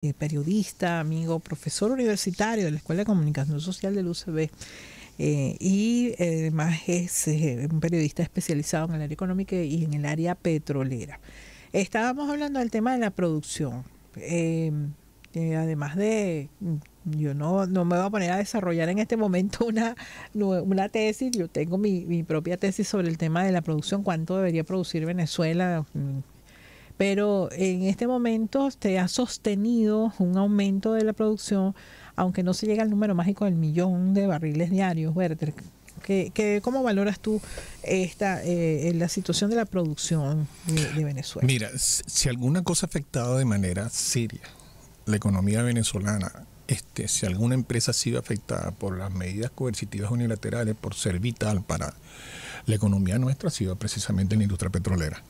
periodista, amigo, profesor universitario de la Escuela de Comunicación Social del UCB. Y además es un periodista especializado en el área económica y en el área petrolera. Estábamos hablando del tema de la producción. Además de, yo no me voy a poner a desarrollar en este momento una tesis. Yo tengo mi propia tesis sobre el tema de la producción, cuánto debería producir Venezuela. Pero en este momento se ha sostenido un aumento de la producción, aunque no se llega al número mágico del 1.000.000 de barriles diarios. Werther, ¿cómo valoras tú la situación de la producción de Venezuela? Mira, si alguna cosa ha afectado de manera seria la economía venezolana, si alguna empresa ha sido afectada por las medidas coercitivas unilaterales por ser vital para la economía nuestra, ha sido precisamente la industria petrolera.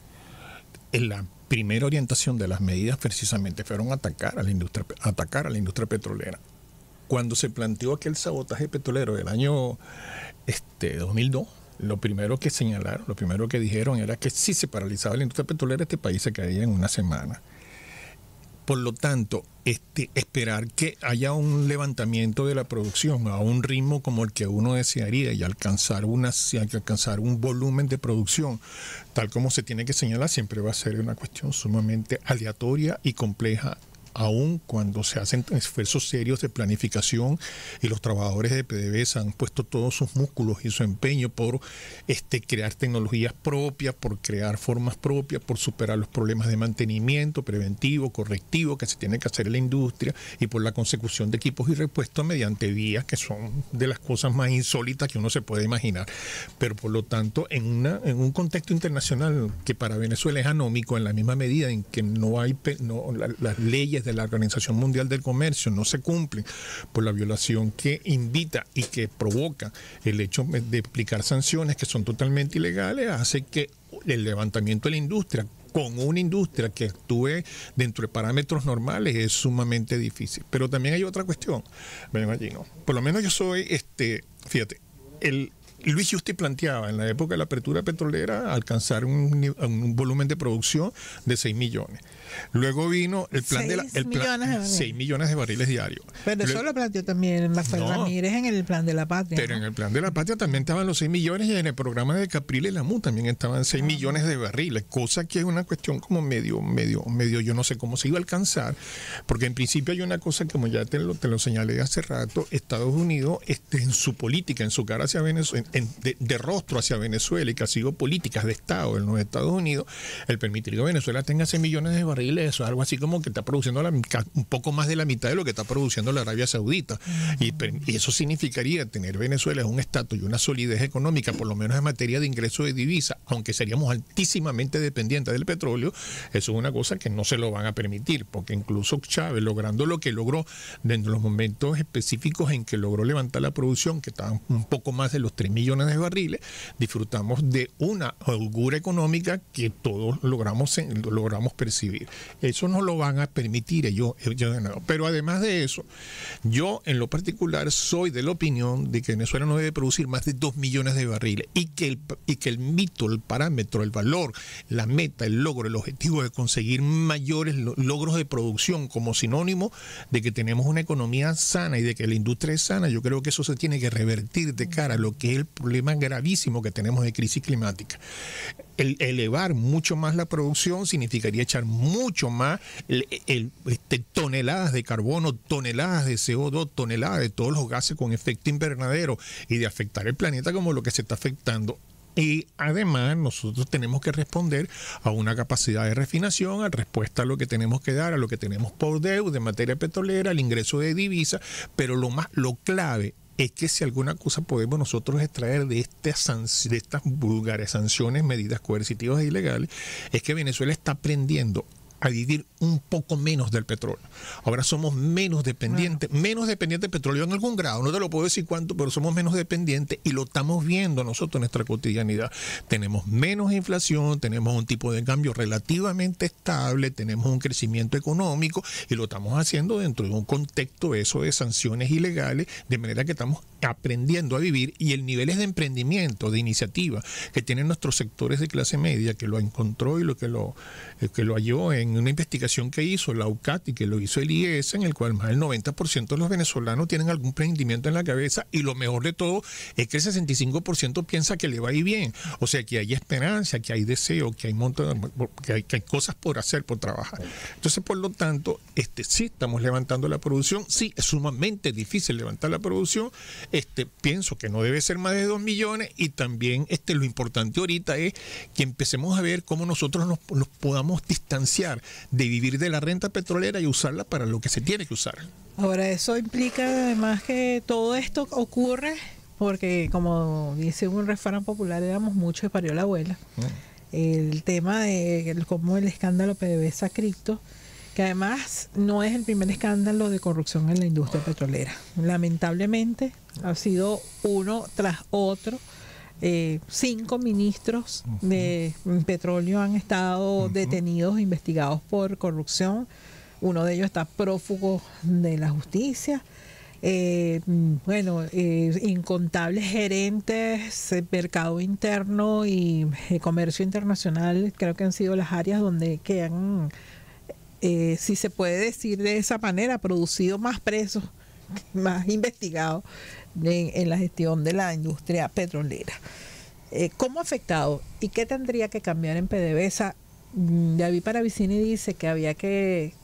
En la primera orientación de las medidas precisamente fueron atacar a la industria petrolera. Cuando se planteó aquel sabotaje petrolero del año 2002, lo primero que señalaron, lo primero que dijeron era que si se paralizaba la industria petrolera, este país se caía en una semana. Por lo tanto, esperar que haya un levantamiento de la producción a un ritmo como el que uno desearía y alcanzar un volumen de producción tal como se tiene que señalar siempre va a ser una cuestión sumamente aleatoria y compleja, aun cuando se hacen esfuerzos serios de planificación y los trabajadores de PDVSA han puesto todos sus músculos y su empeño por crear tecnologías propias, por crear formas propias, por superar los problemas de mantenimiento preventivo, correctivo que se tiene que hacer en la industria y por la consecución de equipos y repuestos mediante vías que son de las cosas más insólitas que uno se puede imaginar. Pero por lo tanto, en un contexto internacional que para Venezuela es anómico en la misma medida en que las leyes de la Organización Mundial del Comercio no se cumplen por la violación que invita y que provoca el hecho de aplicar sanciones que son totalmente ilegales, hace que el levantamiento de la industria con una industria que actúe dentro de parámetros normales es sumamente difícil. Pero también hay otra cuestión. Bueno, allí no. Por lo menos yo soy, fíjate, Luis Justi planteaba en la época de la apertura petrolera alcanzar un volumen de producción de 6 millones. Luego vino el plan 6 millones de barriles diarios. Pero eso lo planteó también Rafael Ramírez en el plan de la patria. Pero en el plan de la patria también estaban los 6 millones y en el programa de Capriles y Lamú también estaban 6 millones de barriles, cosa que es una cuestión como medio, yo no sé cómo se iba a alcanzar, porque en principio hay una cosa, como ya te lo señalé hace rato, Estados Unidos en su política, en su cara hacia Venezuela, de rostro hacia Venezuela y que ha sido políticas de Estado en los Estados Unidos, el permitir que Venezuela tenga 6 millones de barriles, eso es algo así como que está produciendo un poco más de la mitad de lo que está produciendo la Arabia Saudita. Y eso significaría tener Venezuela un estatus y una solidez económica, por lo menos en materia de ingreso de divisa, aunque seríamos altísimamente dependientes del petróleo. Eso es una cosa que no se lo van a permitir, porque incluso Chávez, logrando lo que logró dentro de los momentos específicos en que logró levantar la producción, que estaban un poco más de los 3 millones de barriles, disfrutamos de una holgura económica que todos logramos percibir. Eso no lo van a permitir ellos. Pero además de eso, yo en lo particular soy de la opinión de que Venezuela no debe producir más de 2 millones de barriles y que el mito, el parámetro, el valor, la meta, el logro, el objetivo de conseguir mayores logros de producción como sinónimo de que tenemos una economía sana y de que la industria es sana, yo creo que eso se tiene que revertir de cara a lo que es el problema gravísimo que tenemos de crisis climática. Elevar mucho más la producción significaría echar mucho más toneladas de carbono, toneladas de CO2, toneladas de todos los gases con efecto invernadero y de afectar el planeta como lo que se está afectando. Y además nosotros tenemos que responder a una capacidad de refinación, a respuesta a lo que tenemos que dar, a lo que tenemos por deuda en materia petrolera, al ingreso de divisas, pero lo clave es que si alguna cosa podemos nosotros extraer de estas vulgares sanciones, medidas coercitivas e ilegales, es que Venezuela está aprendiendo a vivir un poco menos del petróleo. Ahora somos menos dependientes del petróleo en algún grado, no te lo puedo decir cuánto, pero somos menos dependientes y lo estamos viendo nosotros en nuestra cotidianidad. Tenemos menos inflación, tenemos un tipo de cambio relativamente estable, tenemos un crecimiento económico y lo estamos haciendo dentro de un contexto de sanciones ilegales, de manera que estamos aprendiendo a vivir, y el nivel de emprendimiento, de iniciativa que tienen nuestros sectores de clase media, que lo encontró y lo que lo halló en una investigación que hizo la UCAT y que lo hizo el IES, en el cual más del 90% de los venezolanos tienen algún emprendimiento en la cabeza, y lo mejor de todo es que el 65% piensa que le va a ir bien, o sea que hay esperanza, que hay deseo, que hay cosas por hacer, por trabajar. Entonces, por lo tanto, sí estamos levantando la producción, sí es sumamente difícil levantar la producción. Pienso que no debe ser más de 2 millones, y también lo importante ahorita es que empecemos a ver cómo nosotros nos podamos distanciar de vivir de la renta petrolera y usarla para lo que se tiene que usar. Ahora, eso implica además que todo esto ocurre porque, como dice un refrán popular, éramos muchos y parió la abuela. El tema de cómo el escándalo PDVSA Cripto, que además no es el primer escándalo de corrupción en la industria petrolera. Lamentablemente ha sido uno tras otro. 5 ministros de petróleo han estado detenidos, investigados por corrupción. Uno de ellos está prófugo de la justicia. Incontables gerentes, mercado interno y comercio internacional, creo que han sido las áreas donde quedan, si se puede decir de esa manera, producido más presos, más investigados en la gestión de la industria petrolera. ¿Cómo ha afectado y qué tendría que cambiar en PDVSA? David Paravicini dice que había que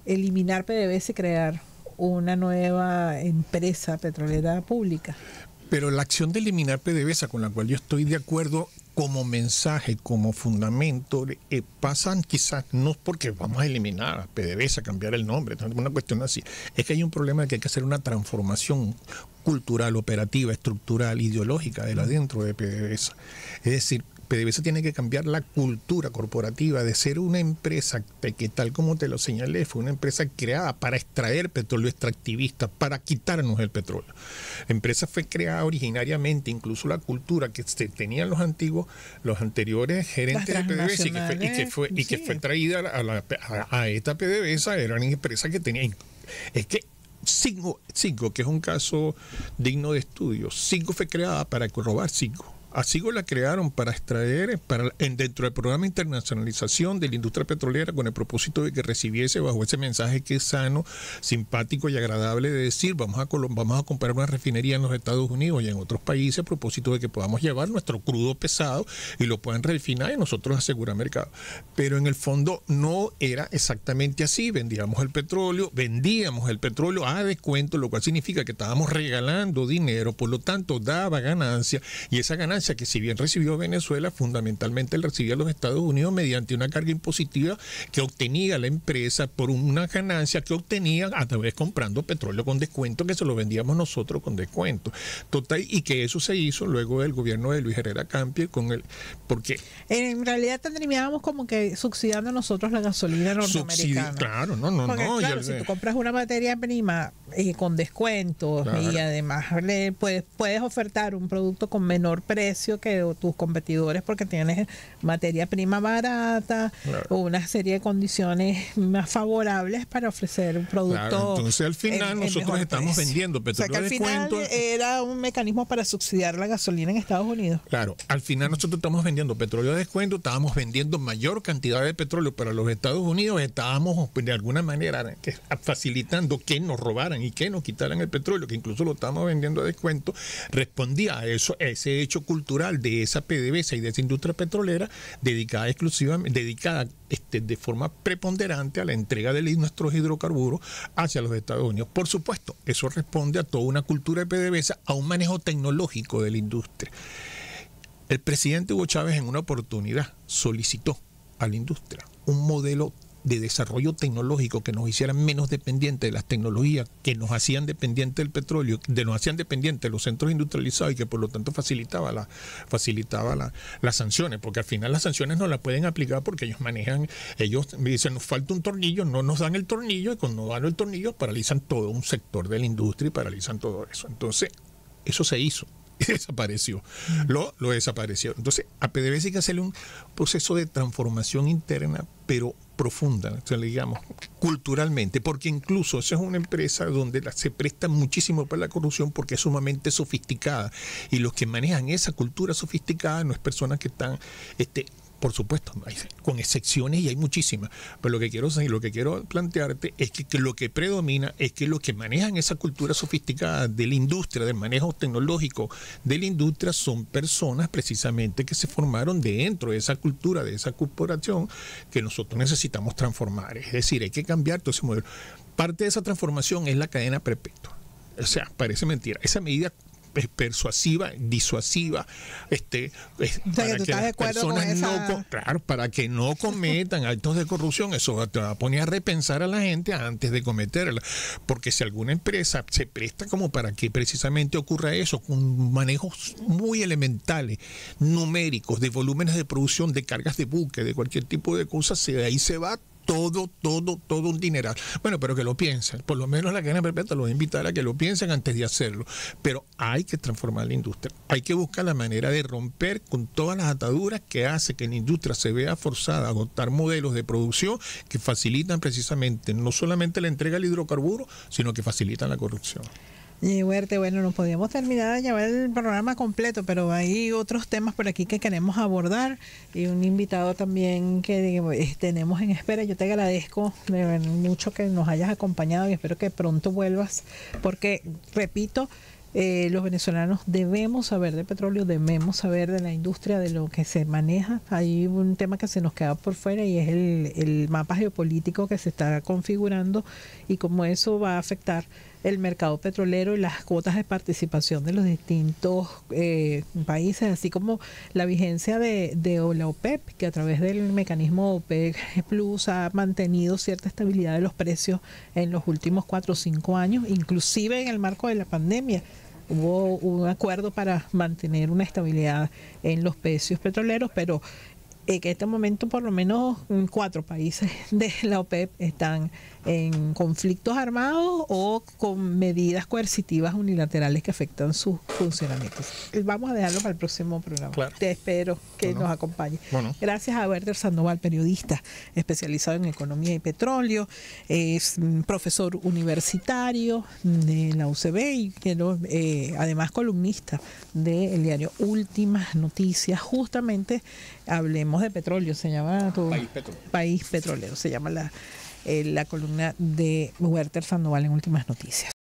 eliminar PDVSA y crear una nueva empresa petrolera pública. Pero la acción de eliminar PDVSA, con la cual yo estoy de acuerdo como mensaje, como fundamento, pasan quizás no porque vamos a eliminar a PDVSA, cambiar el nombre, una cuestión así. Es que hay un problema de que hay que hacer una transformación cultural, operativa, estructural, ideológica de adentro de PDVSA. Es decir, PDVSA tiene que cambiar la cultura corporativa de ser una empresa que, tal como te lo señalé, fue una empresa creada para extraer petróleo extractivista, para quitarnos el petróleo. La empresa fue creada originariamente, incluso la cultura que tenían los anteriores gerentes de PDVSA y que fue traída a esta PDVSA, era una empresa que tenía... Es que Ciggo, que es un caso digno de estudio, Ciggo fue creada para robar Ciggo. A Ciggo la crearon para extraer, dentro del programa de internacionalización de la industria petrolera, con el propósito de que recibiese bajo ese mensaje que es sano, simpático y agradable de decir, vamos a comprar una refinería en los Estados Unidos y en otros países a propósito de que podamos llevar nuestro crudo pesado y lo puedan refinar y nosotros asegurar mercado. Pero en el fondo no era exactamente así. Vendíamos el petróleo a descuento, lo cual significa que estábamos regalando dinero, por lo tanto daba ganancia, y esa ganancia que si bien recibió Venezuela, fundamentalmente la recibía los Estados Unidos mediante una carga impositiva que obtenía la empresa por una ganancia que obtenía a través comprando petróleo con descuento, que se lo vendíamos nosotros con descuento. Total, y que eso se hizo luego del gobierno de Luis Herrera Campbell porque en realidad terminábamos como que subsidiando nosotros la gasolina norteamericana. Claro, Claro, si tú compras una materia prima con descuentos, claro, y además puedes ofertar un producto con menor precio que tus competidores porque tienes materia prima barata, claro, o una serie de condiciones más favorables para ofrecer un producto. Claro, entonces al final nosotros estamos vendiendo petróleo de descuento. Era un mecanismo para subsidiar la gasolina en Estados Unidos. Claro, al final nosotros estamos vendiendo petróleo de descuento, estábamos vendiendo mayor cantidad de petróleo para los Estados Unidos, estábamos de alguna manera facilitando que nos robaran y que nos quitaran el petróleo, que incluso lo estábamos vendiendo a descuento. Respondía a eso, a ese hecho cultural de esa PDVSA y de esa industria petrolera dedicada de forma preponderante a la entrega de nuestros hidrocarburos hacia los Estados Unidos. Por supuesto, eso responde a toda una cultura de PDVSA, a un manejo tecnológico de la industria. El presidente Hugo Chávez en una oportunidad solicitó a la industria un modelo de desarrollo tecnológico que nos hicieran menos dependientes de las tecnologías que nos hacían dependientes del petróleo, nos hacían dependientes de los centros industrializados, y que por lo tanto facilitaba las sanciones, porque al final las sanciones no las pueden aplicar porque ellos dicen, nos falta un tornillo, no nos dan el tornillo, y cuando dan el tornillo paralizan todo un sector de la industria y paralizan todo eso. Entonces, eso se hizo. y desapareció. Lo desapareció. Entonces, a PDVSA hay que hacerle un proceso de transformación interna, pero profunda, o sea, digamos, culturalmente, porque incluso esa es una empresa donde se presta muchísimo para la corrupción porque es sumamente sofisticada, y los que manejan esa cultura sofisticada no es personas que están por supuesto, con excepciones, y hay muchísimas, pero lo que quiero plantearte es que lo que predomina es que los que manejan esa cultura sofisticada de la industria, del manejo tecnológico de la industria, son personas precisamente que se formaron dentro de esa cultura, de esa corporación, que nosotros necesitamos transformar. Es decir, hay que cambiar todo ese modelo. Parte de esa transformación es la cadena perpetua. O sea, parece mentira. Esa medida es persuasiva, disuasiva, para que las personas para que no cometan actos de corrupción. Eso te va a poner a repensar a la gente antes de cometerla, porque si alguna empresa se presta como para que precisamente ocurra eso, con manejos muy elementales, numéricos, de volúmenes de producción, de cargas de buque, de cualquier tipo de cosas, de ahí se va todo un dineral. Bueno, pero que lo piensen. Por lo menos la cadena perpetua los voy a invitar a que lo piensen antes de hacerlo. Pero hay que transformar la industria. Hay que buscar la manera de romper con todas las ataduras que hace que la industria se vea forzada a adoptar modelos de producción que facilitan precisamente no solamente la entrega del hidrocarburo, sino que facilitan la corrupción. Huerte, bueno, no podíamos terminar de llevar el programa completo, pero hay otros temas por aquí que queremos abordar y un invitado también que tenemos en espera. Yo te agradezco mucho que nos hayas acompañado y espero que pronto vuelvas, porque, repito, los venezolanos debemos saber de petróleo, debemos saber de la industria, de lo que se maneja. Hay un tema que se nos queda por fuera y es el mapa geopolítico que se está configurando y cómo eso va a afectar el mercado petrolero y las cuotas de participación de los distintos países, así como la vigencia de la OPEP, que a través del mecanismo OPEC Plus ha mantenido cierta estabilidad de los precios en los últimos 4 o 5 años, inclusive en el marco de la pandemia. Hubo un acuerdo para mantener una estabilidad en los precios petroleros, pero en este momento por lo menos 4 países de la OPEP están en conflictos armados o con medidas coercitivas unilaterales que afectan sus funcionamientos. Vamos a dejarlo para el próximo programa. Claro. Te espero que nos acompañe. Bueno. Gracias a Werther Sandoval, periodista especializado en economía y petróleo, es profesor universitario de la UCB y además columnista del diario Últimas Noticias. Justamente hablemos de petróleo, se llama País Petrolero, se llama la columna de Werther Sandoval en Últimas Noticias.